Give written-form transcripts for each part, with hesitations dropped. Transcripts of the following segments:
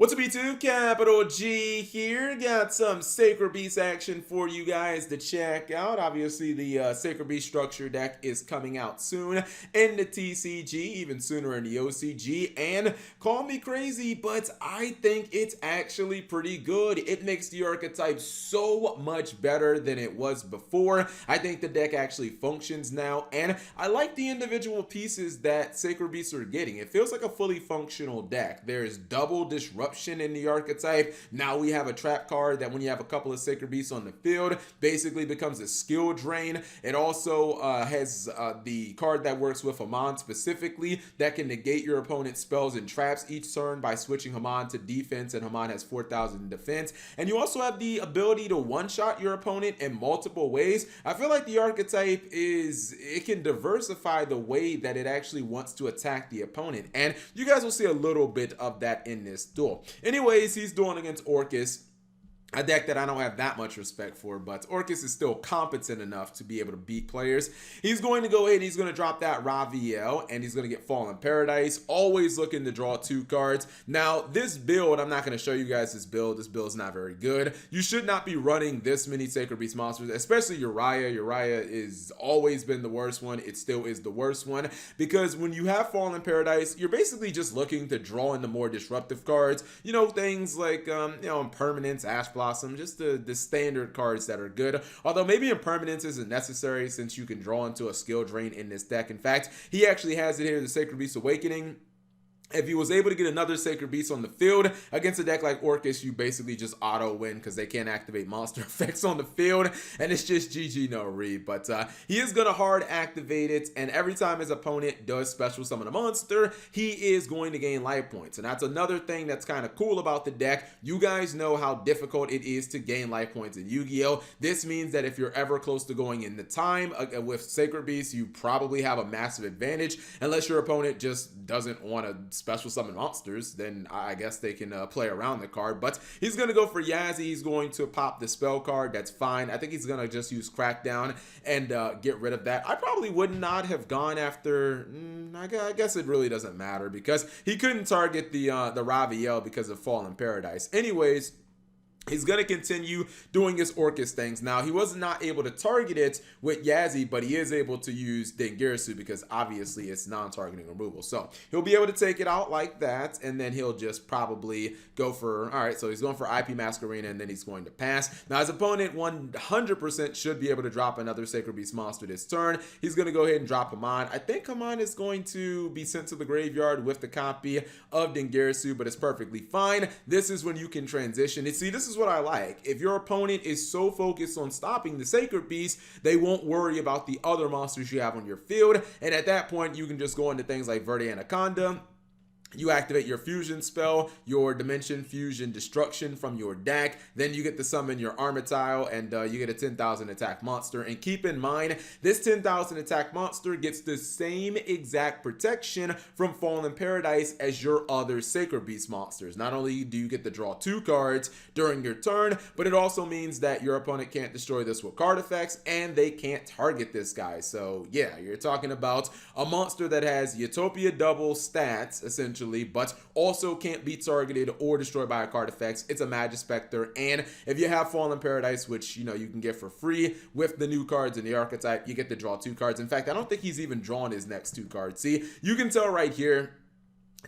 What's up YouTube? Capital G here. Got some Sacred Beast action for you guys to check out. Obviously the Sacred Beast structure deck is coming out soon in the TCG, even sooner in the OCG. And call me crazy, but I think it's actually pretty good. It makes the archetype so much better than it was before. I think the deck actually functions now, and I like the individual pieces that Sacred Beasts are getting. It feels like a fully functional deck. There's double disruption in the archetype. Now we have a trap card that when you have a couple of Sacred Beasts on the field, basically becomes a skill drain. It also has the card that works with Hamon specifically that can negate your opponent's spells and traps each turn by switching Hamon to defense, and Hamon has 4,000 defense. And you also have the ability to one-shot your opponent in multiple ways. I feel like the archetype it can diversify the way that it actually wants to attack the opponent, and you guys will see a little bit of that in this duel. Anyways, he's dueling against Orcust, a deck that I don't have that much respect for, but Orcust is still competent enough to be able to beat players. He's going to go ahead and he's going to drop that Raviel, and he's going to get Fallen Paradise, always looking to draw 2 cards. Now, this build, I'm not going to show you guys this build. This build is not very good. You should not be running this many Sacred Beast monsters, especially Uriah. Uriah has always been the worst one. It still is the worst one, because when you have Fallen Paradise, you're basically just looking to draw in the more disruptive cards. You know, things like, Impermanence, Ash Blossom, just the standard cards that are good. Although maybe Impermanence isn't necessary since you can draw into a skill drain in this deck. In fact, he actually has it here, the Sacred Beast Awakening. If he was able to get another Sacred Beast on the field against a deck like Orcust, you basically just auto win because they can't activate monster effects on the field, and it's just GG no read. But he is going to hard activate it, and every time his opponent does special summon a monster, he is going to gain life points. And that's another thing that's kind of cool about the deck. You guys know how difficult it is to gain life points in Yu-Gi-Oh! This means that if you're ever close to going in the time with Sacred Beast, you probably have a massive advantage, unless your opponent just doesn't want to special summon monsters. Then I guess they can play around the card. But he's going to go for Yazi. He's going to pop the spell card. That's fine. I think he's going to just use Crackdown and get rid of that. I probably would not have gone after, I guess it really doesn't matter because he couldn't target the Raviel because of Fallen Paradise. Anyways, he's going to continue doing his Orcust things. Now, he was not able to target it with Yazi, but he is able to use Dingirsu because obviously it's non-targeting removal. So he'll be able to take it out like that, and then he'll just probably go for, all right, so he's going for IP Masquerena, and then he's going to pass. Now, his opponent 100% should be able to drop another Sacred Beast monster this turn. He's going to go ahead and drop Hamon. I think Hamon is going to be sent to the graveyard with the copy of Dingirsu, but it's perfectly fine. This is when you can transition. See, this is what I like. If your opponent is so focused on stopping the Sacred Beast, they won't worry about the other monsters you have on your field, and at that point you can just go into things like Verde Anaconda. You activate your fusion spell, your Dimension Fusion Destruction from your deck. Then you get to summon your Armitile, and you get a 10,000 attack monster. And keep in mind, this 10,000 attack monster gets the same exact protection from Fallen Paradise as your other Sacred Beast monsters. Not only do you get to draw 2 cards during your turn, but it also means that your opponent can't destroy this with card effects, and they can't target this guy. So yeah, you're talking about a monster that has Utopia double stats, essentially, but also can't be targeted or destroyed by a card effects. It's a Magispector, and if you have Fallen Paradise, which you can get for free with the new cards in the archetype, you get to draw 2 cards. In fact, I don't think he's even drawn his next 2 cards. See, you can tell right here,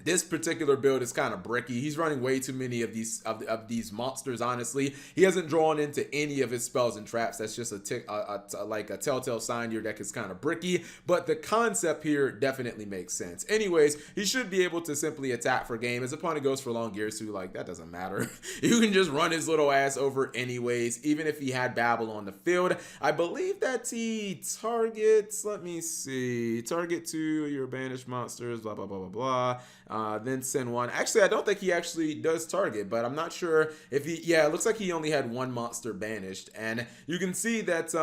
this particular build is kind of bricky. He's running way too many of these monsters, honestly. He hasn't drawn into any of his spells and traps. That's just like a telltale sign your deck is kind of bricky, but the concept here definitely makes sense. Anyways, he should be able to simply attack for game. His opponent goes for Longirsu, like that doesn't matter. You can just run his little ass over anyways, even if he had Babel on the field. I believe that he targets, let me see, target 2 your banished monsters, blah, blah, blah, blah, blah. Then send 1. Actually, I don't think he actually does target, but I'm not sure if he, yeah, it looks like he only had 1 monster banished. And you can see that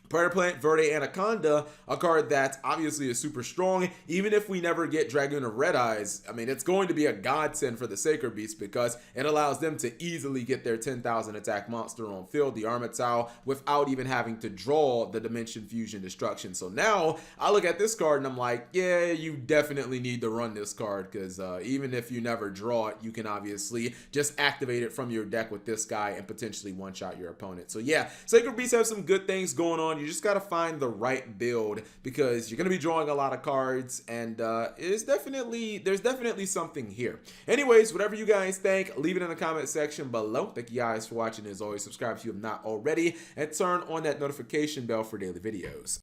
Predator Plant, Verde Anaconda, a card that obviously is super strong. Even if we never get Dragoon of Red Eyes, I mean, it's going to be a godsend for the Sacred Beast because it allows them to easily get their 10,000 attack monster on field, the Armitao, without even having to draw the Dimension Fusion Destruction. So now I look at this card and I'm like, yeah, you definitely need to run this card because even if you never draw it, you can obviously just activate it from your deck with this guy and potentially one-shot your opponent. So yeah, Sacred Beasts have some good things going on. You just got to find the right build because you're going to be drawing a lot of cards and there's definitely something here. Anyways, whatever you guys think, leave it in the comment section below. Thank you guys for watching. As always, subscribe if you have not already and turn on that notification bell for daily videos.